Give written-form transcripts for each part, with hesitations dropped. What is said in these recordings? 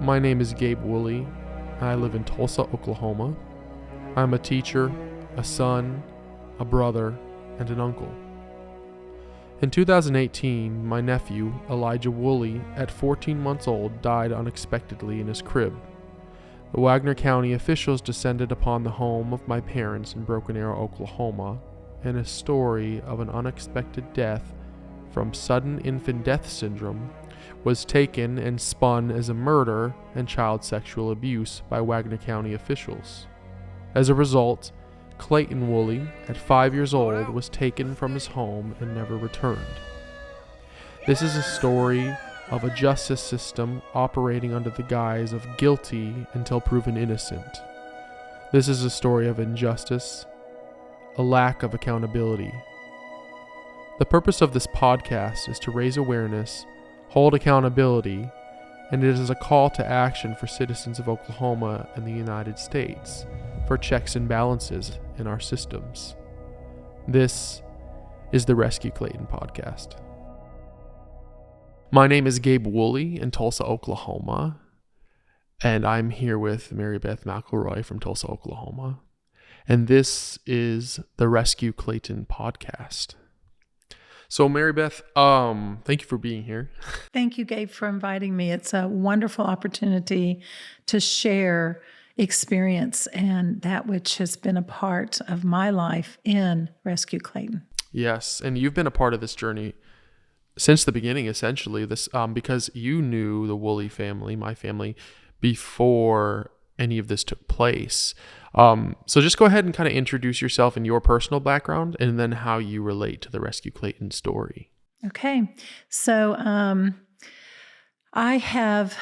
My name is Gabe Woolley. I live in Tulsa, Oklahoma. I'm a teacher, a son, a brother, and an uncle. In 2018, my nephew, Elijah Woolley, at 14 months old, died unexpectedly in his crib. The Wagoner County officials descended upon the home of my parents in Broken Arrow, Oklahoma, and a story of an unexpected death from sudden infant death syndrome was taken and spun as a murder and child sexual abuse by Wagoner County officials. As a result, Clayton Woolley, at 5 years old, was taken from his home and never returned. This is a story of a justice system operating under the guise of guilty until proven innocent. This is a story of injustice, a lack of accountability. The purpose of this podcast is to raise awareness, hold accountability, and it is a call to action for citizens of Oklahoma and the United States for checks and balances in our systems. This is the Rescue Clayton podcast. My name is Gabe Woolley in Tulsa, Oklahoma, and I'm here with Marybeth McElroy from Tulsa, Oklahoma, and this is the Rescue Clayton podcast. So Marybeth, thank you for being here. Thank you, Gabe, for inviting me. It's a wonderful opportunity to share experience and that which has been a part of my life in Rescue Clayton. Yes, and you've been a part of this journey since the beginning, essentially, this because you knew the Woolley family, my family, before any of this took place. So just go ahead and kind of introduce yourself and your personal background and then how you relate to the Rescue Clayton story. Okay. So I have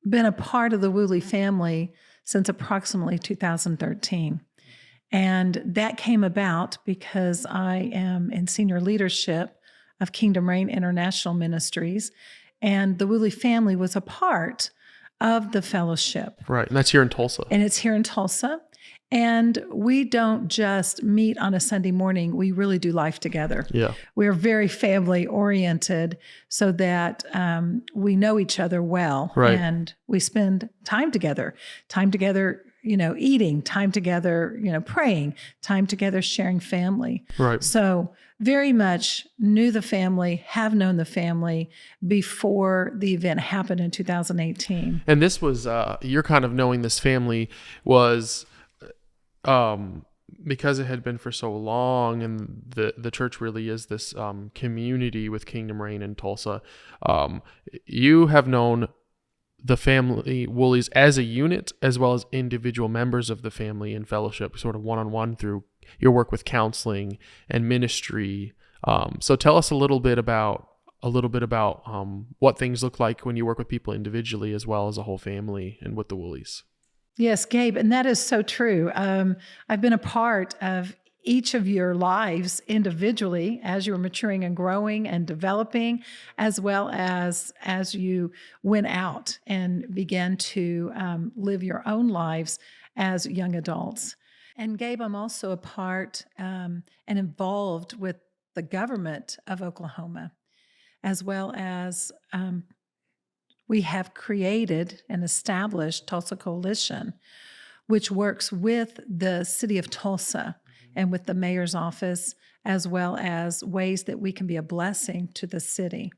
been a part of the Woolley family since approximately 2013. And that came about because I am in senior leadership of Kingdom Reign International Ministries, and the Woolley family was a part of the fellowship. Right, and that's here in Tulsa. And it's here in Tulsa. And we don't just meet on a Sunday morning, we really do life together. Yeah. We're very family oriented so that we know each other well. Right. And we spend time together, eating, time together, praying, time together, sharing family. Right. So very much knew the family, have known the family before the event happened in 2018. And this was, you're kind of knowing this family was, because it had been for so long, and the church really is this community with Kingdom Reign in Tulsa. You have known the family Woolleys as a unit, as well as individual members of the family in fellowship, sort of one-on-one through your work with counseling and ministry. So tell us a little bit about what things look like when you work with people individually as well as a whole family and with the Woolleys. Yes, Gabe, and that is so true. I've been a part of each of your lives individually as you were maturing and growing and developing, as well as you went out and began to live your own lives as young adults. And Gabe, I'm also a part and involved with the government of Oklahoma, as well as we have created and established Tulsa Coalition, which works with the city of Tulsa and with the mayor's office, as well as ways that we can be a blessing to the city.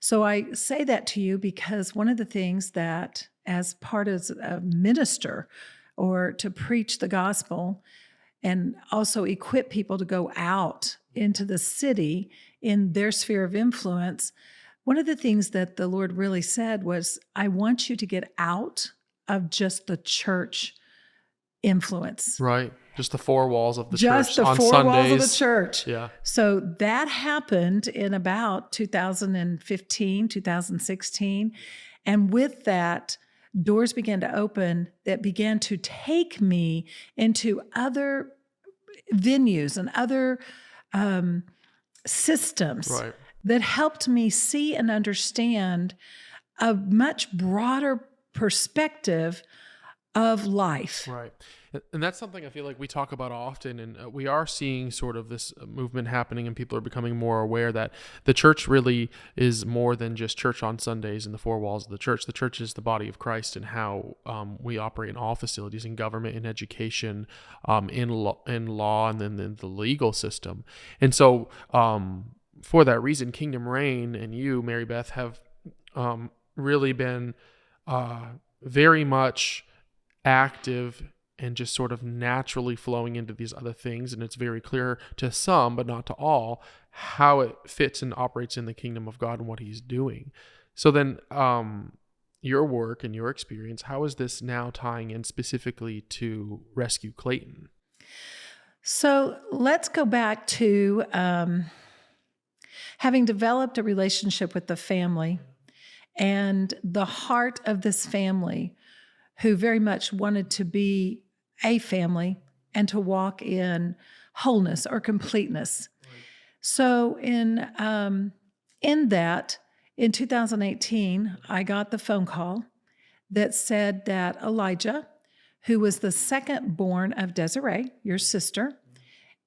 So I say that to you because one of the things that, as part of a minister or to preach the gospel and also equip people to go out into the city in their sphere of influence, one of the things that the Lord really said was, I want you to get out of just the church influence. Right. Just the four walls of the church on Sundays. Just the four walls of the church. Yeah. So that happened in about 2015, 2016. And with that, doors began to open that began to take me into other venues and other systems. Right. That helped me see and understand a much broader perspective of life. Right. And that's something I feel like we talk about often, and we are seeing sort of this movement happening, and people are becoming more aware that the church really is more than just church on Sundays in the four walls of the church. The church is the body of Christ, and how we operate in all facilities, in government, in education, in law, and then in the legal system. And so for that reason, Kingdom Reign and you, Marybeth, have really been very much active and just sort of naturally flowing into these other things. And it's very clear to some, but not to all, how it fits and operates in the kingdom of God and what he's doing. So then your work and your experience, how is this now tying in specifically to Rescue Clayton? So let's go back to having developed a relationship with the family and the heart of this family, who very much wanted to be a family and to walk in wholeness or completeness. Right. So in 2018, I got the phone call that said that Elijah, who was the second born of Desiree, your sister,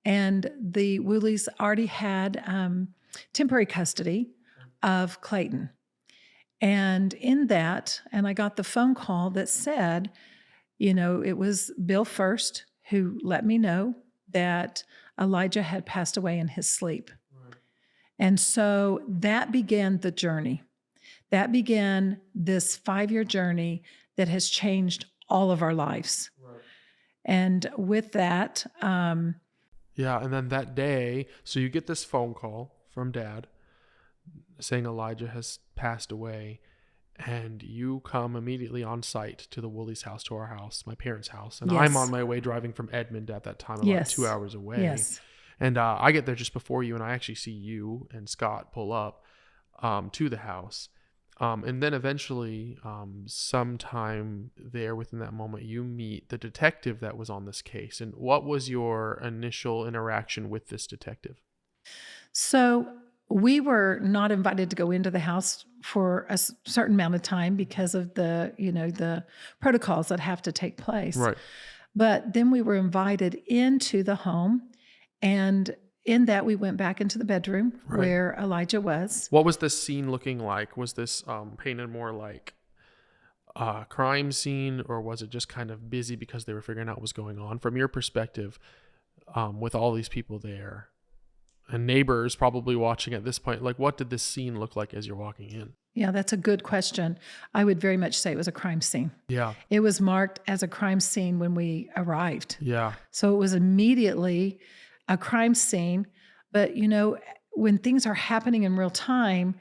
and the Woolleys already had temporary custody of Clayton. And in that, and I got the phone call that said, it was Bill first who let me know that Elijah had passed away in his sleep. Right. And so that began the journey. That began this 5-year journey that has changed all of our lives. Right. And with that... yeah, and then that day, so you get this phone call from Dad saying Elijah has passed away, and you come immediately on site to the Woolleys' house, to our house, my parents' house. And yes. I'm on my way driving from Edmond at that time, about yes. 2 hours away. Yes. And I get there just before you, and I actually see you and Scott pull up to the house. And then eventually, sometime there within that moment, you meet the detective that was on this case. And what was your initial interaction with this detective? So we were not invited to go into the house for a certain amount of time because of the protocols that have to take place. Right. But then we were invited into the home, and in that we went back into the bedroom right. where Elijah was. What was this scene looking like? Was this painted more like a crime scene, or was it just kind of busy because they were figuring out what was going on? From your perspective, with all these people there, and neighbors probably watching at this point, like, what did this scene look like as you're walking in? Yeah, that's a good question. I would very much say it was a crime scene. Yeah. It was marked as a crime scene when we arrived. Yeah. So it was immediately a crime scene. But, when things are happening in real time,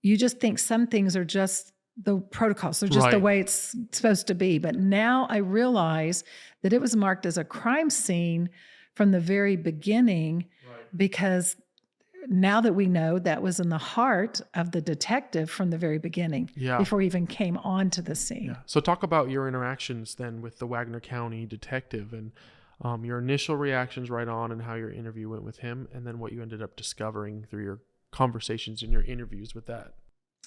you just think some things are just the protocols. They're just right. the way it's supposed to be. But now I realize that it was marked as a crime scene from the very beginning, right. because now that we know that was in the heart of the detective from the very beginning, yeah. before he even came onto the scene. Yeah. So talk about your interactions then with the Wagoner County detective, and your initial reactions right on, and how your interview went with him, and then what you ended up discovering through your conversations and your interviews with that.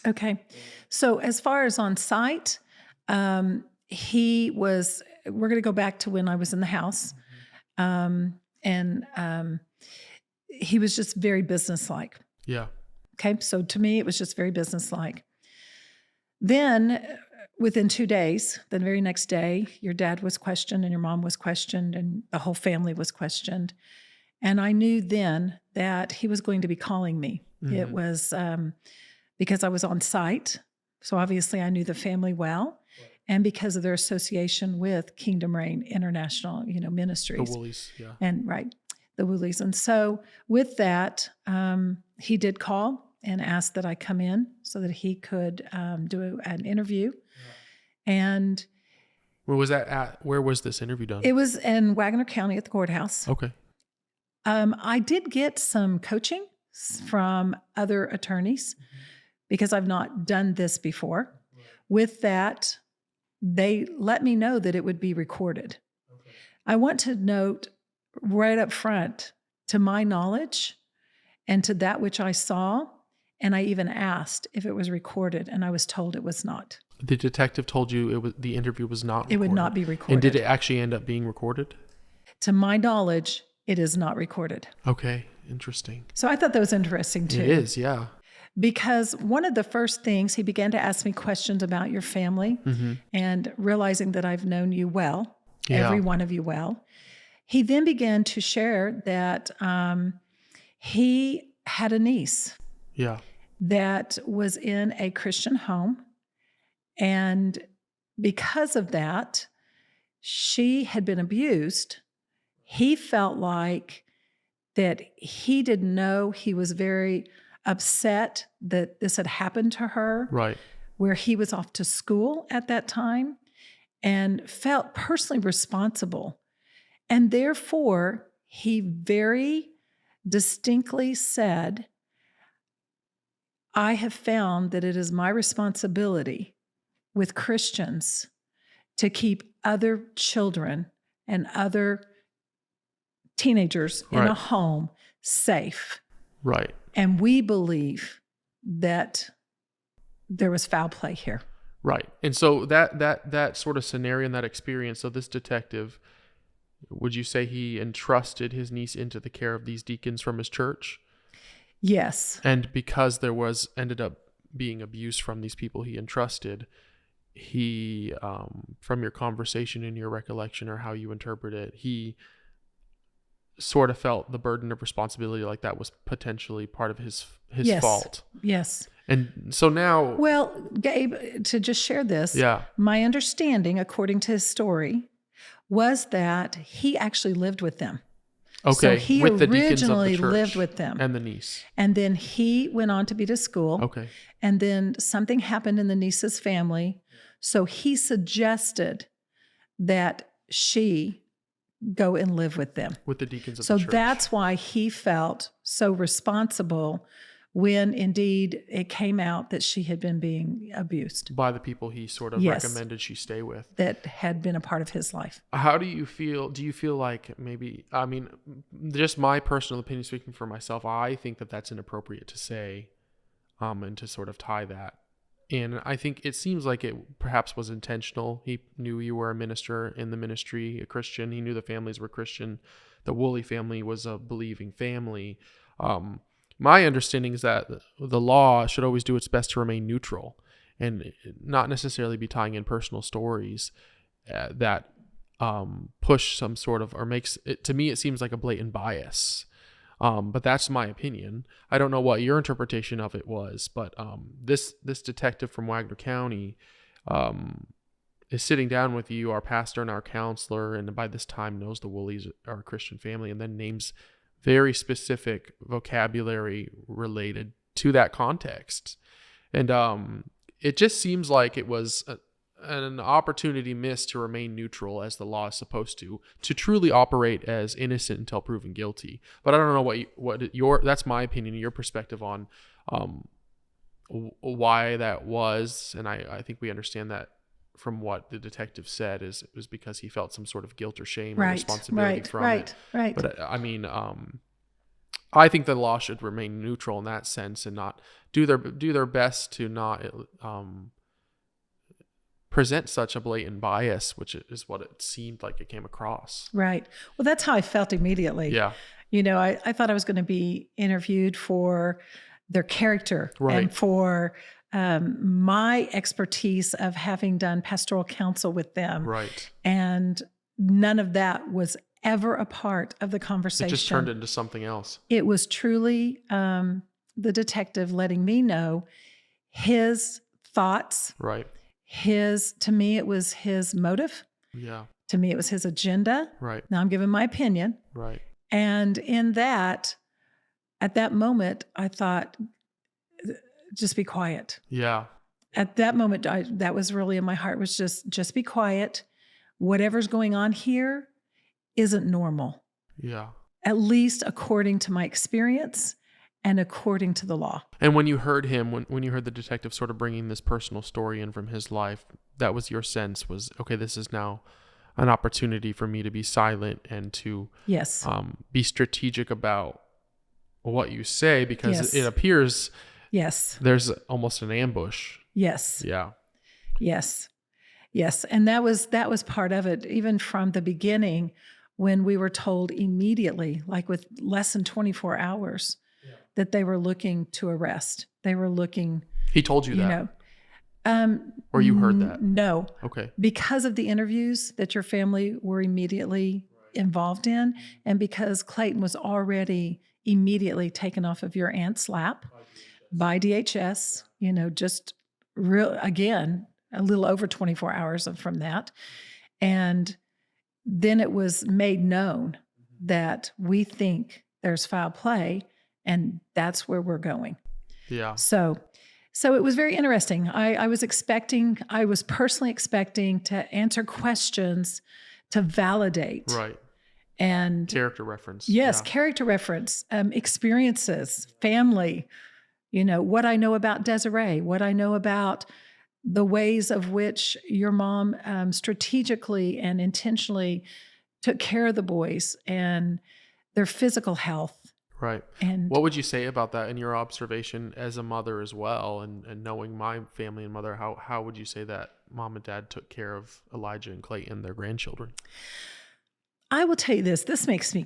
Okay. So as far as on site, we're going to go back to when I was in the house. He was just very businesslike. Yeah. Okay. So to me, it was just very businesslike. Then within 2 days, the very next day, your dad was questioned and your mom was questioned and the whole family was questioned. And I knew then that he was going to be calling me. Mm-hmm. It was because I was on site. So obviously I knew the family well. Right. And because of their association with Kingdom Reign International, ministries. The Woolleys, yeah. And right, the Woolleys. And so with that, he did call and asked that I come in so that he could do an interview. Yeah. And where was that at? Where was this interview done? It was in Wagoner County at the courthouse. Okay. I did get some coaching from other attorneys because I've not done this before. Right. With that, they let me know that it would be recorded. Okay. I want to note right up front, to my knowledge and to that which I saw, and I even asked if it was recorded, and I was told it was not. The detective told you the interview was not recorded. It would not be recorded. And did it actually end up being recorded? To my knowledge, it is not recorded. Okay, interesting. So I thought that was interesting too. It is, yeah. Because one of the first things, he began to ask me questions about your family, and realizing that I've known you well, every one of you well. He then began to share that he had a niece that was in a Christian home. And because of that, she had been abused. He felt like that he didn't know. He was very upset that this had happened to her, right? Where he was off to school at that time, and felt personally responsible. And therefore, he very distinctly said, I have found that it is my responsibility with Christians to keep other children and other teenagers in a home safe. Right. And we believe that there was foul play here. Right. And so that sort of scenario and that experience, so this detective, would you say he entrusted his niece into the care of these deacons from his church? Yes. And because there ended up being abuse from these people he entrusted, he, from your conversation and your recollection or how you interpret it, he sort of felt the burden of responsibility, like that was potentially part of his fault. Yes. And so now... Well, Gabe, to just share this, my understanding, according to his story, was that he actually lived with them. Okay, so he with the deacons of the originally church lived with them. And the niece. And then he went on to be to school. Okay. And then something happened in the niece's family. So he suggested that she go and live with them. With the deacons of so the church. So that's why he felt so responsible when indeed it came out that she had been being abused. By the people he sort of recommended she stay with. That had been a part of his life. How do you feel? Do you feel like maybe, I mean, just my personal opinion speaking for myself, I think that that's inappropriate to say and to sort of tie that. And I think it seems like it perhaps was intentional. He knew you were a minister in the ministry, a Christian. He knew the families were Christian. The Woolley family was a believing family. My understanding is that the law should always do its best to remain neutral and not necessarily be tying in personal stories that push some sort of, or makes it, to me, it seems like a blatant bias. But that's my opinion. I don't know what your interpretation of it was, but this detective from Wagoner County is sitting down with you, our pastor and our counselor, and by this time knows the Woolleys are a Christian family, and then names very specific vocabulary related to that context. And it just seems like it was an opportunity missed to remain neutral as the law is supposed to truly operate as innocent until proven guilty. But I don't know what your that's my opinion, your perspective on why that was. And I think we understand that from what the detective said it was because he felt some sort of guilt or shame or responsibility from it. Right. But I mean, I think the law should remain neutral in that sense and not do their best to not present such a blatant bias, which is what it seemed like it came across. Right. Well, that's how I felt immediately. Yeah. You know, I thought I was going to be interviewed for their character and for my expertise of having done pastoral counsel with them. Right. And none of that was ever a part of the conversation. It just turned into something else. It was truly the detective letting me know his thoughts. Right. To me, it was his motive. Yeah. To me, it was his agenda. Right. Now I'm giving my opinion. Right. And in that, at that moment, I thought, just be quiet. Yeah. At that moment, that was really in my heart, was just be quiet. Whatever's going on here isn't normal. Yeah. At least according to my experience and according to the law. And when you heard him, when you heard the detective sort of bringing this personal story in from his life, that was your sense was, okay, this is now an opportunity for me to be silent and to be strategic about what you say, because it appears there's almost an ambush. Yes. Yeah. Yes. Yes. And that was part of it, even from the beginning, when we were told immediately, like with less than 24 hours, that they were looking to arrest. They were looking, He told you that? Or you heard that? No. Okay. Because of the interviews that your family were immediately involved in, and because Clayton was already immediately taken off of your aunt's lap by DHS, just again, a little over 24 hours from that. And then it was made known that we think there's foul play, and that's where we're going. Yeah. So it was very interesting. I was personally expecting to answer questions to validate. Right. And character reference. Yes, yeah. Character reference, experiences, family, what I know about Desiree, what I know about the ways of which your mom strategically and intentionally took care of the boys and their physical health. Right. And what would you say about that in your observation as a mother as well, and knowing my family and mother, how would you say that mom and dad took care of Elijah and Clayton, their grandchildren? I will tell you this makes me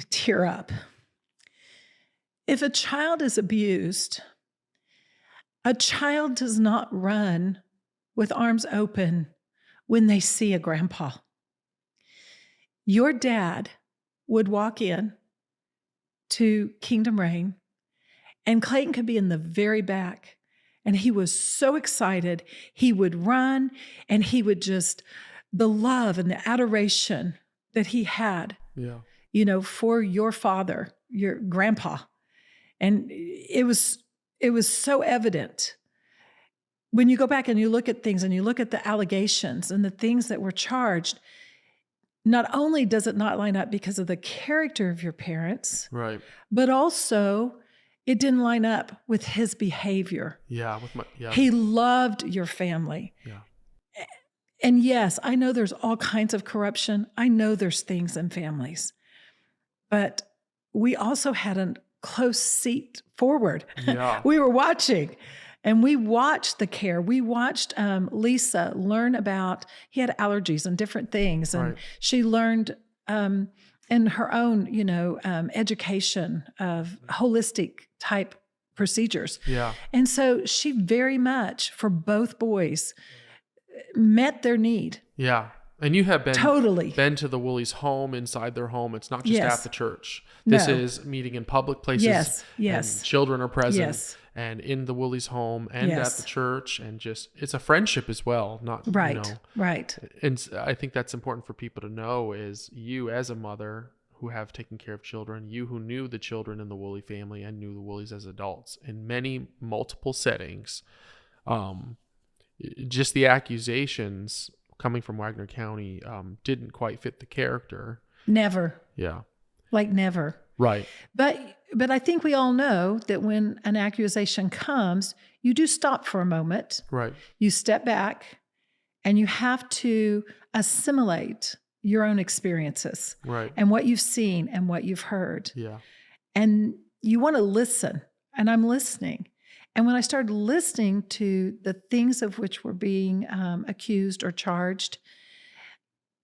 tear up. If a child is abused, a child does not run with arms open when they see a grandpa. Your dad would walk in to Kingdom Reign, and Clayton could be in the very back, and he was so excited. He would run, and he would the love and the adoration that he had, for your father, your grandpa. And it was so evident. When you go back and you look at things and you look at the allegations and the things that were charged, not only does it not line up because of the character of your parents, right, but also it didn't line up with his behavior. Yeah, He loved your family. Yeah. And yes, I know there's all kinds of corruption. I know there's things in families. But we also had a close seat forward. Yeah. We were watching. And we watched the care. We watched Lisa learn about, he had allergies and different things. And she learned in her own, education of holistic type procedures. Yeah. And so she very much, for both boys, met their need. Yeah. And you have been been to the Woolleys' home, inside their home. It's not just Yes. at the church. This is meeting in public places. Yes. And children are present. Yes. And in the Woolleys' home and Yes. at the church, and it's a friendship as well. Not Right. Right. And I think that's important for people to know, is you as a mother who have taken care of children, you who knew the children in the Woolley family and knew the Woolleys as adults in multiple settings. Just the accusations coming from Wagoner County didn't quite fit the character. Never. Yeah. Like never. Right. But I think we all know that when an accusation comes, you do stop for a moment. Right. You step back and you have to assimilate your own experiences. Right. And what you've seen and what you've heard. Yeah. And you want to listen. And I'm listening. And when I started listening to the things of which were being accused or charged,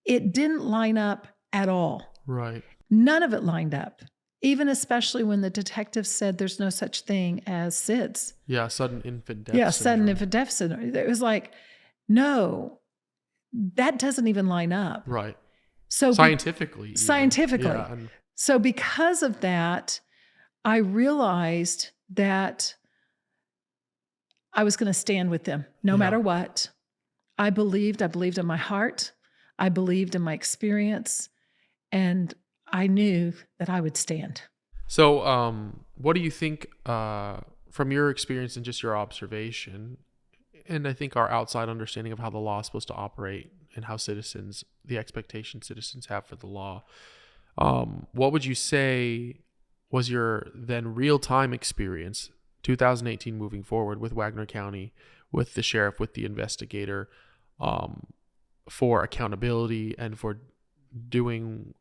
it didn't line up at all. Right. None of it lined up. Even especially when the detective said there's no such thing as SIDS. Yeah, sudden infant death. Yeah, sudden infant death syndrome. It was like, no, that doesn't even line up. Right. So scientifically. Yeah, so because of that, I realized that I was going to stand with them no matter what. I believed in my heart. I believed in my experience. And I knew that I would stand. So what do you think from your experience and just your observation, and I think our outside understanding of how the law is supposed to operate and how the expectation citizens have for the law, what would you say was your then real-time experience, 2018 moving forward, with Wagoner County, with the sheriff, with the investigator, for accountability and for doing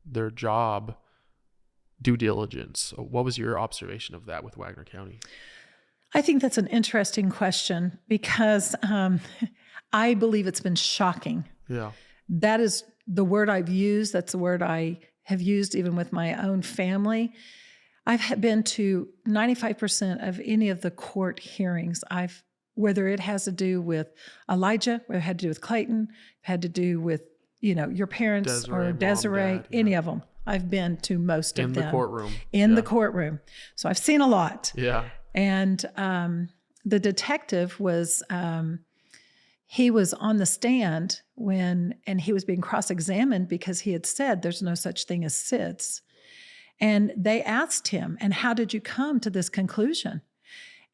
their job, due diligence? What was your observation of that with Wagoner County? I think that's an interesting question because I believe it's been shocking. Yeah. That is the word I've used. That's the word I have used even with my own family. I've been to 95% of any of the court hearings. Whether it has to do with Elijah, whether it had to do with Clayton, had to do with, your parents or Desiree, Dad, any of them. I've been to most of them. In the courtroom. In the courtroom. So I've seen a lot. Yeah. And the detective he was on the stand and he was being cross-examined because he had said there's no such thing as SIDS. And they asked him, and how did you come to this conclusion?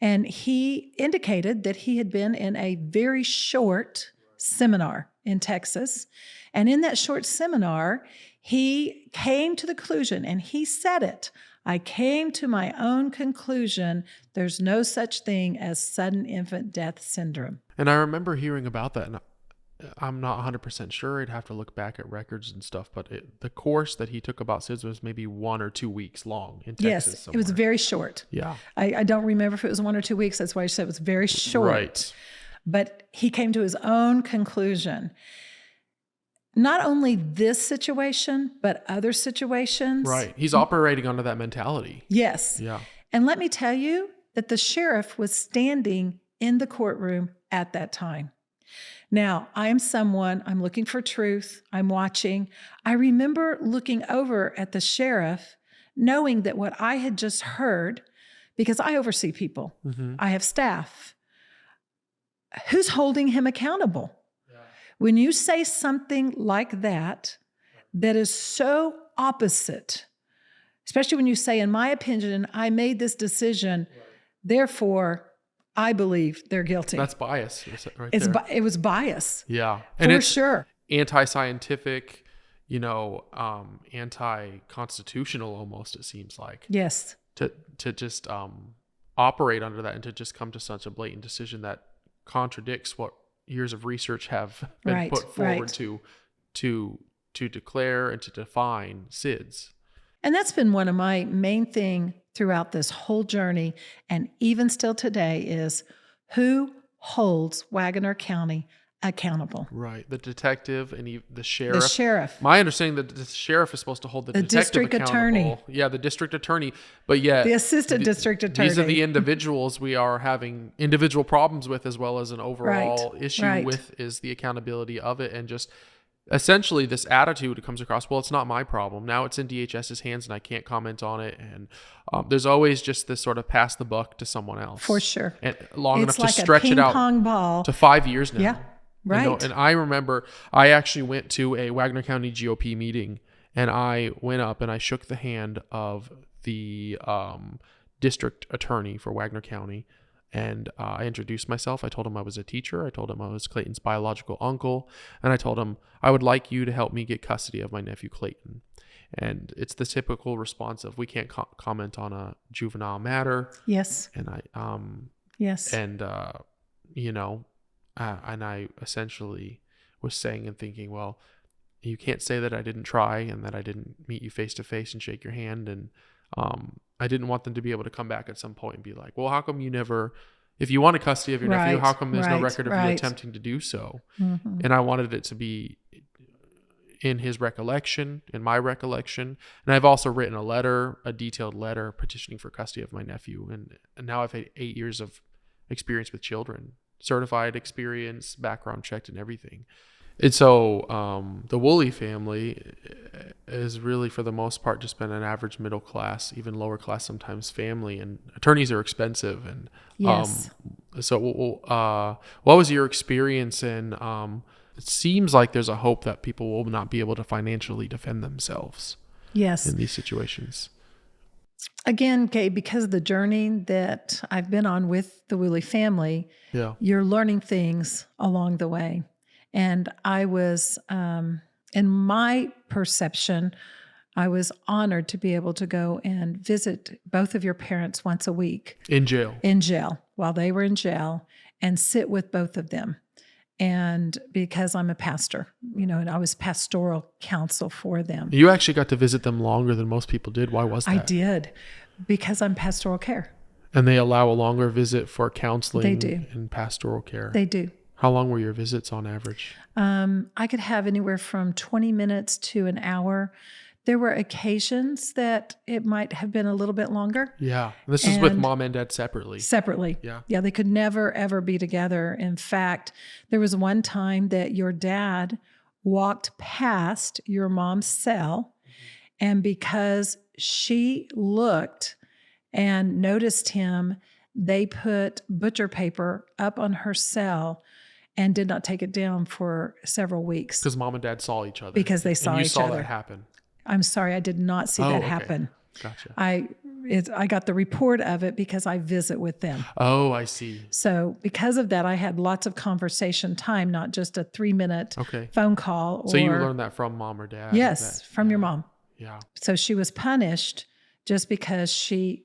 And he indicated that he had been in a very short seminar in Texas. And in that short seminar, he came to the conclusion, and he said it, I came to my own conclusion, there's no such thing as sudden infant death syndrome. And I remember hearing about that, and I'm not 100% sure. I'd have to look back at records and stuff, but the course that he took about SIDS was maybe 1 or 2 weeks long in Texas. Yes, somewhere. It was very short. Yeah. I don't remember if it was 1 or 2 weeks. That's why I said it was very short. Right. But he came to his own conclusion. Not only this situation, but other situations. Right. He's operating under that mentality. Yes. Yeah. And let me tell you that the sheriff was standing in the courtroom at that time. Now, I'm looking for truth. I'm watching. I remember looking over at the sheriff, knowing that what I had just heard, because I oversee people, I have staff, who's holding him accountable? Yeah. When you say something like that is so opposite, especially when you say, in my opinion, I made this decision, therefore, I believe they're guilty. That's bias right there. It was bias. Yeah. And it's sure. Anti-scientific, anti-constitutional almost, it seems like. Yes. To just operate under that and to just come to such a blatant decision that contradicts what years of research have been put forward to declare and to define SIDS. And that's been one of my main thing throughout this whole journey, and even still today, is who holds Wagoner County accountable. Right. The detective and the sheriff. The sheriff. My understanding that the sheriff is supposed to hold the detective district accountable. Attorney. Yeah, the district attorney. But yet the assistant district attorney. These are the individuals we are having individual problems with, as well as an overall issue with is the accountability of it, and just essentially this attitude comes across, well, it's not my problem. Now it's in DHS's hands and I can't comment on it. And there's always just this sort of pass the buck to someone else. For sure. And long it's enough like to stretch it out ping-pong ball. to 5 years now. Yeah, right. And I remember I actually went to a Wagoner County GOP meeting, and I went up and I shook the hand of the district attorney for Wagoner County. And I introduced myself. I told him I was a teacher. I told him I was Clayton's biological uncle. And I told him, I would like you to help me get custody of my nephew, Clayton. And it's the typical response of, we can't comment on a juvenile matter. Yes. And yes. And, and I essentially was saying and thinking, well, you can't say that I didn't try and that I didn't meet you face to face and shake your hand. And, I didn't want them to be able to come back at some point and be like, well, how come you never, if you wanted custody of your nephew, how come there's no record of you attempting to do so? Mm-hmm. And I wanted it to be in his recollection, in my recollection. And I've also written a detailed letter petitioning for custody of my nephew. And now I've had 8 years of experience with children, certified experience, background checked and everything. And so the Woolley family is really, for the most part, just been an average middle class, even lower class sometimes family. And attorneys are expensive. And yes. So what was your experience? And it seems like there's a hope that people will not be able to financially defend themselves. Yes. In these situations. Again, Gabe, because of the journey that I've been on with the Woolley family, you're learning things along the way. And I was, in my perception, I was honored to be able to go and visit both of your parents once a week. In jail. In jail, while they were in jail, and sit with both of them. And because I'm a pastor, and I was pastoral counsel for them. You actually got to visit them longer than most people did. Why was that? I did, because I'm pastoral care. And they allow a longer visit for counseling They do. and pastoral care. They do. How long were your visits on average? I could have anywhere from 20 minutes to an hour. There were occasions that it might have been a little bit longer. Yeah. This is with And- mom and dad separately. Separately. Yeah. Yeah, they could never, ever be together. In fact, there was one time that your dad walked past your mom's cell, and because she looked and noticed him, they put butcher paper up on her cell and did not take it down for several weeks. Because mom and dad saw each other. Because they saw and you each saw other. that happen. I'm sorry, I did not see that okay. happen. Gotcha. I got the report of it because I visit with them. Oh, I see. So because of that, I had lots of conversation time, not just a 3-minute Okay. phone call. So you learned that from mom or dad? Yes, from your mom. Yeah. So she was punished just because she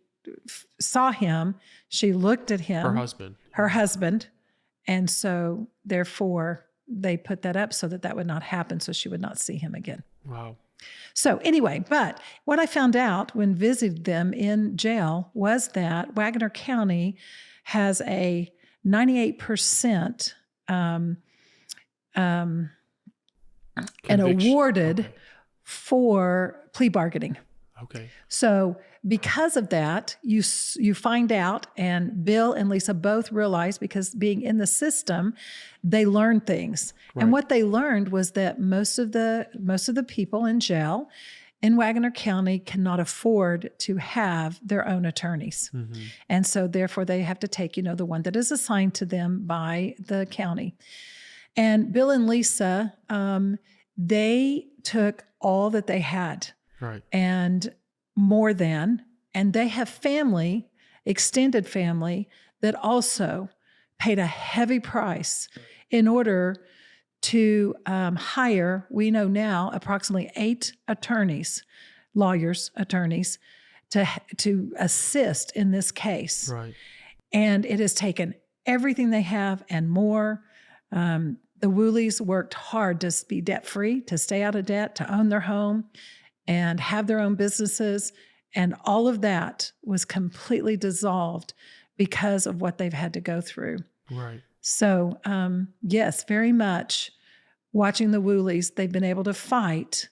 saw him. She looked at him. Her husband. And so therefore they put that up so that that would not happen, so she would not see him again. Wow. So anyway, but what I found out when visiting them in jail was that Wagoner County has a 98% and awarded for plea bargaining. Okay. So because of that, you find out, and Bill and Lisa both realized, because being in the system, they learned things. Right. And what they learned was that most of the people in jail in Wagoner County cannot afford to have their own attorneys. Mm-hmm. And so therefore they have to take, the one that is assigned to them by the county. And Bill and Lisa, they took all that they had. Right. And more than, and they have family, extended family, that also paid a heavy price in order to hire, we know now, approximately 8 attorneys, attorneys, to assist in this case. Right. And it has taken everything they have and more. The Woolleys worked hard to be debt-free, to stay out of debt, to own their home, and have their own businesses. And all of that was completely dissolved because of what they've had to go through. Right. So, yes, very much watching the Woolleys, they've been able to fight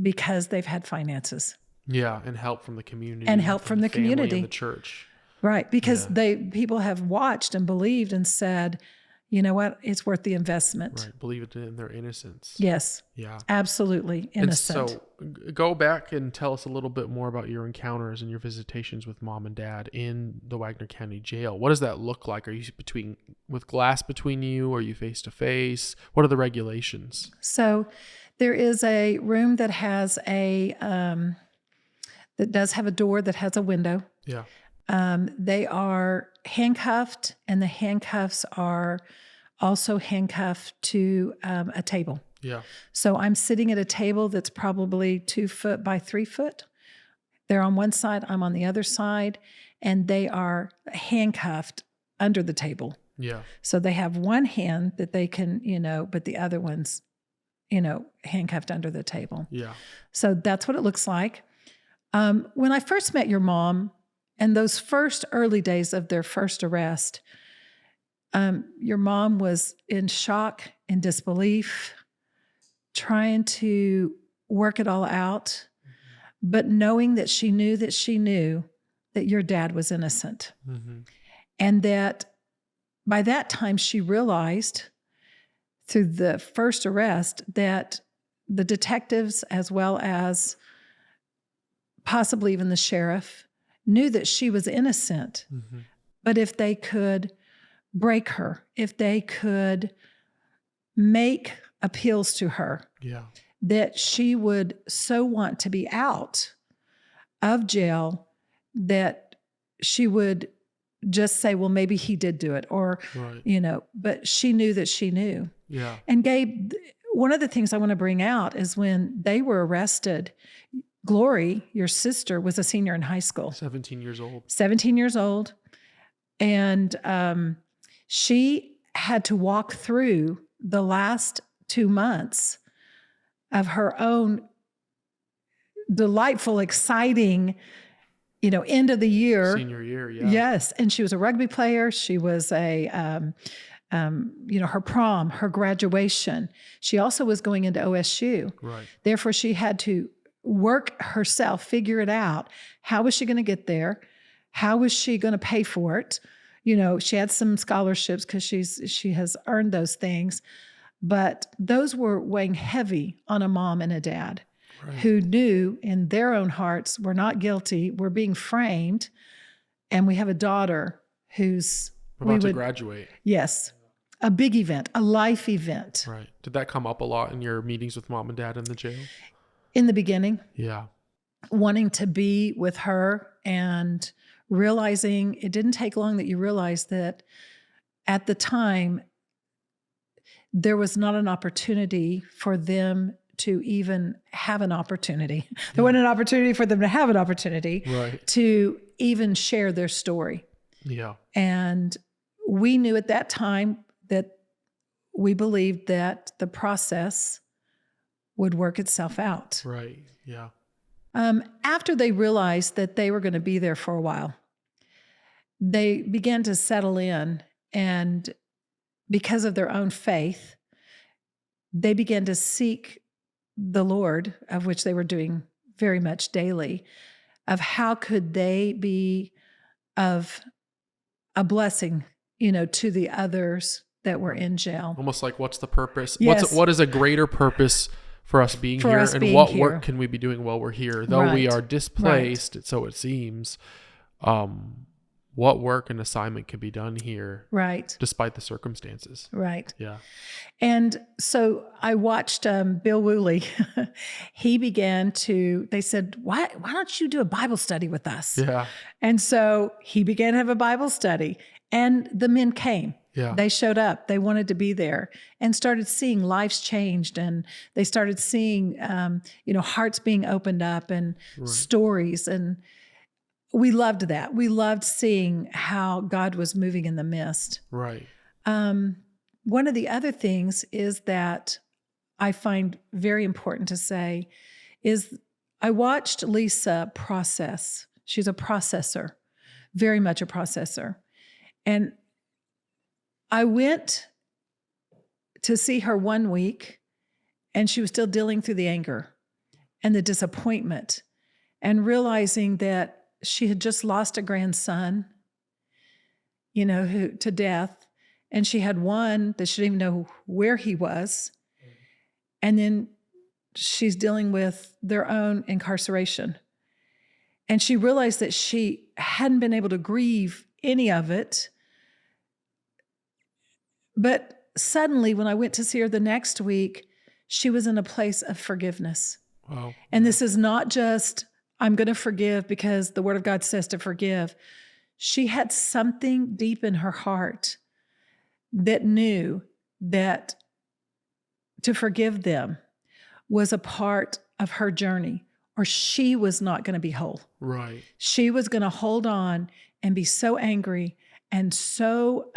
because they've had finances. Yeah, and help from the community. And help from the family community. And the church. Right, because people have watched and believed and said, you know what, it's worth the investment. Right, believe it in their innocence. Yes. Yeah. Absolutely innocent. And so go back and tell us a little bit more about your encounters and your visitations with mom and dad in the Wagoner County Jail. What does that look like? Are you with glass between you? Are you face to face? What are the regulations? So there is a room that has that does have a door that has a window. Yeah. They are handcuffed, and the handcuffs are also handcuffed to a table. Yeah. So I'm sitting at a table that's probably 2 foot by 3 foot. They're on one side, I'm on the other side, and they are handcuffed under the table. Yeah. So they have one hand that they can, but the other one's, handcuffed under the table. Yeah. So that's what it looks like. When I first met your mom, and those first early days of their first arrest, your mom was in shock and disbelief, trying to work it all out, but knowing that she knew that your dad was innocent. Mm-hmm. And that by that time she realized through the first arrest that the detectives, as well as possibly even the sheriff, knew that she was innocent. Mm-hmm. But if they could break her, if they could make appeals to her, that she would so want to be out of jail that she would just say, well, maybe he did do it, or, but she knew that she knew. Yeah. And Gabe, one of the things I want to bring out is when they were arrested, Glory, your sister, was a senior in high school. 17 years old. 17 years old. And she had to walk through the last 2 months of her own delightful, exciting end of the year. Senior year, yeah. Yes. And she was a rugby player. She was her prom, her graduation. She also was going into OSU. Right. Therefore, she had to work herself, figure it out. How was she going to get there? How was she going to pay for it? She had some scholarships because she has earned those things, but those were weighing heavy on a mom and a dad who knew in their own hearts we're not guilty, we're being framed, and we have a daughter who's about to graduate. Yes, a big event, a life event. Right. Did that come up a lot in your meetings with mom and dad in the jail? In the beginning, yeah, wanting to be with her and realizing it didn't take long that you realized that at the time there was not an opportunity for them to even have an opportunity. There wasn't an opportunity for them to have an opportunity to even share their story. Yeah. And we knew at that time that we believed that the process would work itself out. Right. Yeah. After they realized that they were going to be there for a while, they began to settle in, and because of their own faith, they began to seek the Lord, of which they were doing very much daily, of how could they be of a blessing, to the others that were in jail. Almost like, what's the purpose? Yes. What is a greater purpose for us being here? And what work can we be doing while we're here? Though we are displaced, so it seems, what work and assignment can be done here? Right. Despite the circumstances. Right. Yeah. And so I watched Bill Woolley. They said, why don't you do a Bible study with us? Yeah. And so he began to have a Bible study, and the men came. Yeah. They showed up. They wanted to be there and started seeing lives changed. And they started seeing, hearts being opened up and stories. And we loved that. We loved seeing how God was moving in the midst. Right. One of the other things is that I find very important to say is I watched Lisa process. She's a processor, very much a processor. And I went to see her one week, and she was still dealing through the anger and the disappointment and realizing that she had just lost a grandson, who to death. And she had one that she didn't even know where he was. And then she's dealing with their own incarceration. And she realized that she hadn't been able to grieve any of it. But suddenly, when I went to see her the next week, she was in a place of forgiveness. Wow. And this is not just, I'm going to forgive because the Word of God says to forgive. She had something deep in her heart that knew that to forgive them was a part of her journey, or she was not going to be whole. Right. She was going to hold on and be so angry and so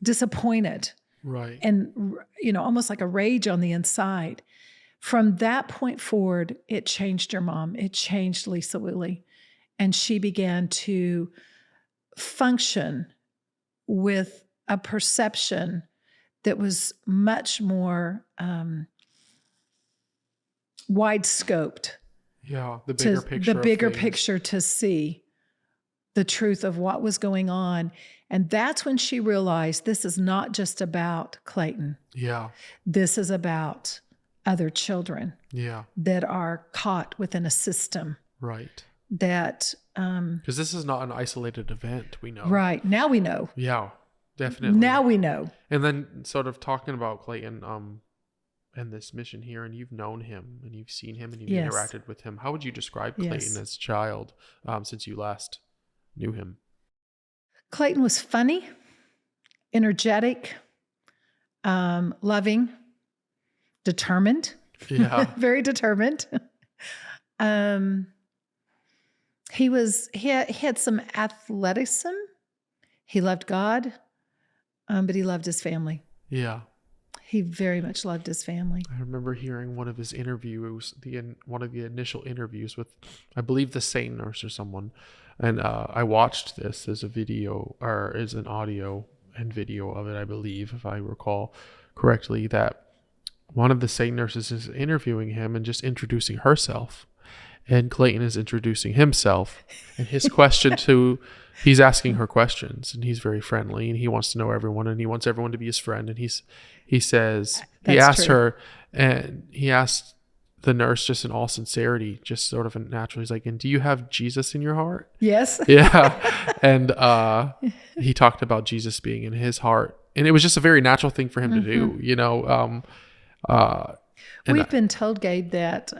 disappointed. Right. And, almost like a rage on the inside. From that point forward, it changed your mom. It changed Lisa Woolley. And she began to function with a perception that was much more wide-scoped. Yeah, the bigger picture. The bigger picture to see the truth of what was going on. And that's when she realized this is not just about Clayton. Yeah. This is about other children. Yeah. That are caught within a system. Right. That because this is not an isolated event, we know. Right. Now we know. Yeah, definitely. Now we know. And then sort of talking about Clayton and this mission here, and you've known him and you've seen him and you've interacted with him. How would you describe Clayton as a child since you last knew him? Clayton was funny, energetic, loving, determined. Yeah. Very determined. He had some athleticism. He loved God, but he loved his family. Yeah. He very much loved his family. I remember hearing one of his interviews, one of the initial interviews with, I believe, the same nurse or someone. And I watched this as a video, or as an audio and video of it, I believe, if I recall correctly, that one of the same nurses is interviewing him and just introducing herself. And Clayton is introducing himself. And his question he's asking her questions, and he's very friendly, and he wants to know everyone, and he wants everyone to be his friend. And he asked her, and he asked the nurse just in all sincerity, just sort of natural. He's like, and do you have Jesus in your heart? Yes. Yeah. And he talked about Jesus being in his heart. And it was just a very natural thing for him to do, you know. We've been told, Gabe, that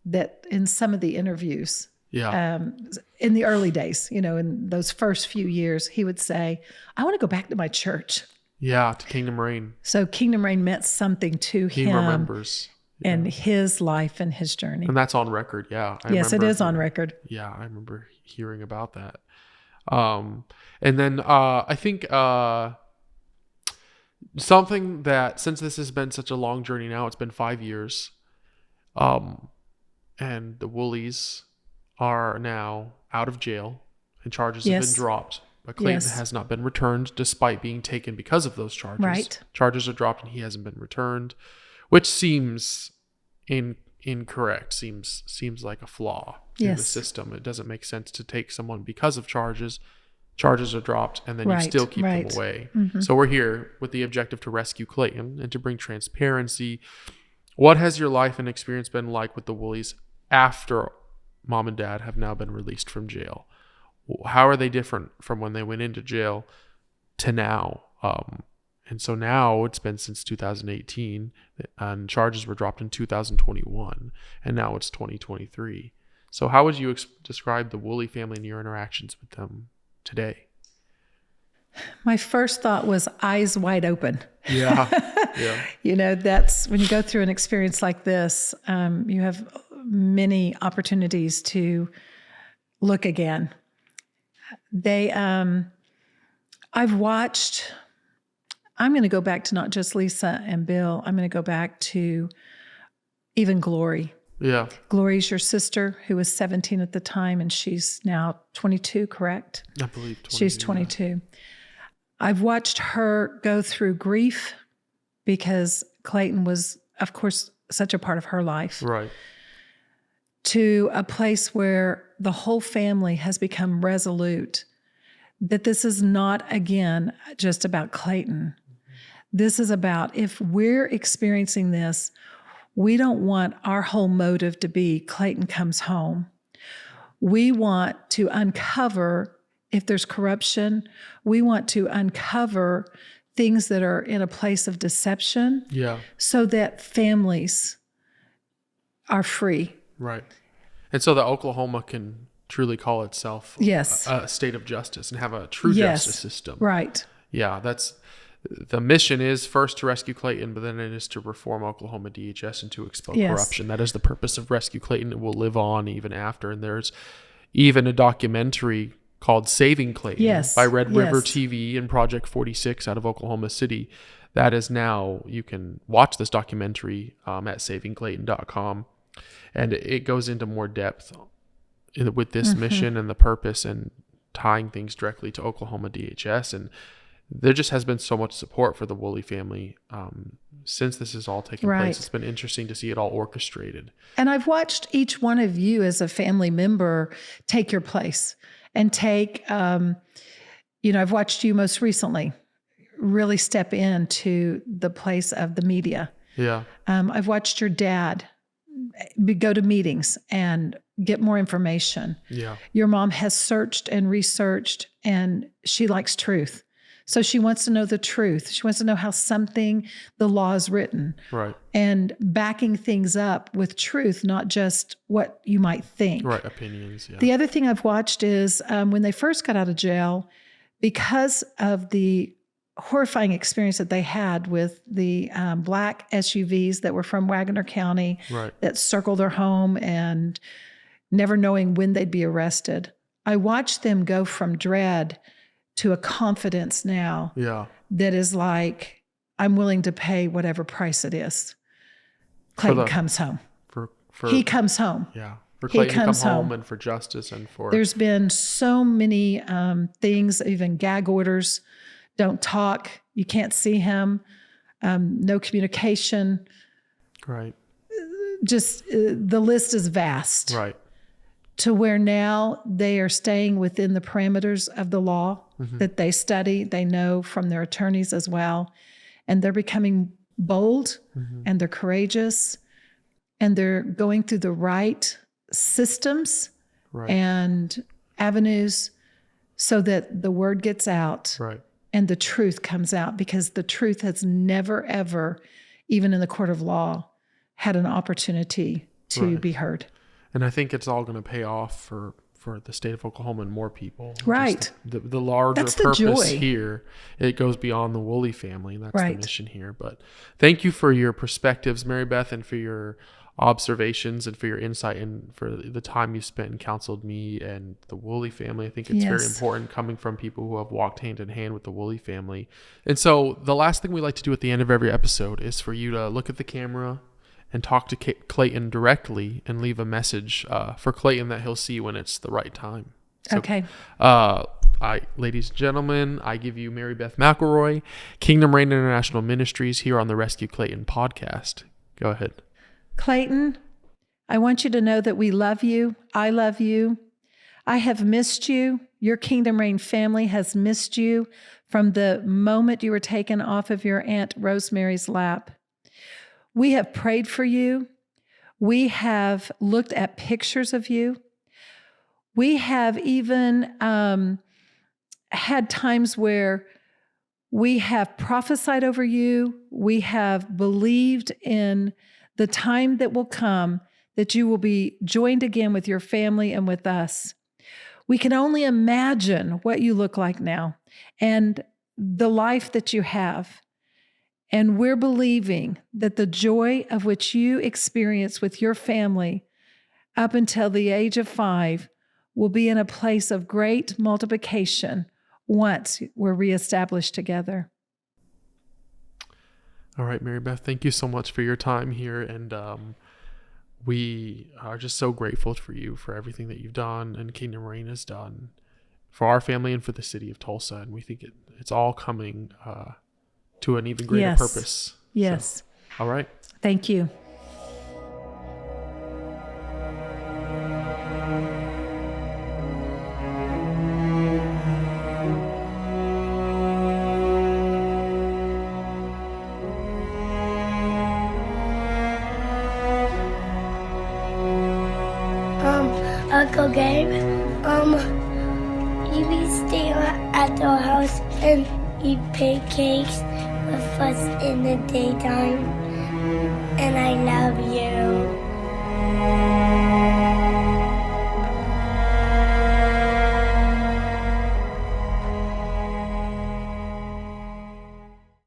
that in some of the interviews, in the early days, you know, in those first few years, he would say, I want to go back to my church. Yeah, to Kingdom Reign. So Kingdom Reign meant something to him. He remembers. Yeah. And his life and his journey. And that's on record, yeah. Yes, it is on record. Yeah, I remember hearing about that. And then I think something that, since this has been such a long journey now, it's been 5 years, and the Woolleys are now out of jail and charges have been dropped. But Clayton has not been returned despite being taken because of those charges. Right. Charges are dropped and he hasn't been returned, which seems incorrect, seems like a flaw in the system. It doesn't make sense to take someone because of charges. Charges are dropped and then you still keep them away. So we're here with the objective to rescue Clayton and to bring transparency. What has your life and experience been like with the Woolleys after mom and dad have now been released from jail? How are they different from when they went into jail to now? And so now it's been since 2018, and charges were dropped in 2021, and now it's 2023. So how would you describe the Woolley family and your interactions with them today? My first thought was eyes wide open. Yeah. You know, that's when you go through an experience like this, you have many opportunities to look again. I've watched, I'm going to go back to not just Lisa and Bill. I'm going to go back to even Glory. Yeah. Glory's your sister, who was 17 at the time, and she's now 22, correct? I believe 22. She's 22. Yeah. I've watched her go through grief because Clayton was, of course, such a part of her life. Right. To a place where the whole family has become resolute that this is not, again, just about Clayton. This is about, if we're experiencing this, we don't want our whole motive to be Clayton comes home. We want to uncover if there's corruption. We want to uncover things that are in a place of deception, so that families are free. Right. And so that Oklahoma can truly call itself a state of justice and have a true justice system. Right. Yeah, that's the mission, is first to rescue Clayton, but then it is to reform Oklahoma DHS and to expel corruption. That is the purpose of Rescue Clayton. It will live on even after. And there's even a documentary called Saving Clayton by Red River TV and Project 46 out of Oklahoma City. That is now, you can watch this documentary at savingclayton.com. And it goes into more depth with this mission and the purpose, and tying things directly to Oklahoma DHS. And there just has been so much support for the Woolley family since this has all taken place. It's been interesting to see it all orchestrated. And I've watched each one of you as a family member take your place and take, I've watched you most recently really step into the place of the media. Yeah. I've watched your dad go to meetings and get more information. Yeah. Your mom has searched and researched, and she likes truth. So she wants to know the truth. She wants to know how the law is written. Right. And backing things up with truth, not just what you might think. Right, opinions, yeah. The other thing I've watched is when they first got out of jail, because of the horrifying experience that they had with the black SUVs that were from Wagoner County that circled their home and never knowing when they'd be arrested. I watched them go from dread to a confidence now that is like, I'm willing to pay whatever price it is. Clayton comes home. He comes home. Yeah. For Clayton to come home and for justice and for... There's been so many things, even gag orders. Don't talk. You can't see him. No communication. Right. Just the list is vast. Right. To where now they are staying within the parameters of the law that they study. They know from their attorneys as well. And they're becoming bold and they're courageous and they're going through the right systems and avenues so that the word gets out and the truth comes out, because the truth has never, ever, even in the court of law, had an opportunity to be heard. And I think it's all going to pay off for the state of Oklahoma and more people. Right. The larger purpose here, it goes beyond the Woolley family. That's the mission here. But thank you for your perspectives, Marybeth, and for your observations and for your insight and for the time you spent and counseled me and the Woolley family. I think it's very important coming from people who have walked hand in hand with the Woolley family. And so the last thing we like to do at the end of every episode is for you to look at the camera and talk to Clayton directly and leave a message for Clayton that he'll see when it's the right time. So, okay. Ladies and gentlemen, I give you Marybeth McElroy, Kingdom Reign International Ministries, here on the Rescue Clayton podcast. Go ahead. Clayton, I want you to know that we love you. I love you. I have missed you. Your Kingdom Reign family has missed you from the moment you were taken off of your Aunt Rosemary's lap. We have prayed for you. We have looked at pictures of you. We have even had times where we have prophesied over you. We have believed in the time that will come that you will be joined again with your family and with us. We can only imagine what you look like now and the life that you have. And we're believing that the joy of which you experience with your family up until the age of 5 will be in a place of great multiplication once we're reestablished together. All right, Marybeth, thank you so much for your time here. And we are just so grateful for you for everything that you've done and Kingdom Reign has done for our family and for the city of Tulsa. And we think it's all coming to an even greater purpose. Yes. So, all right. Thank you. Uncle Gabe, you be staying at the house and eat pancakes with us in the daytime, and I love you.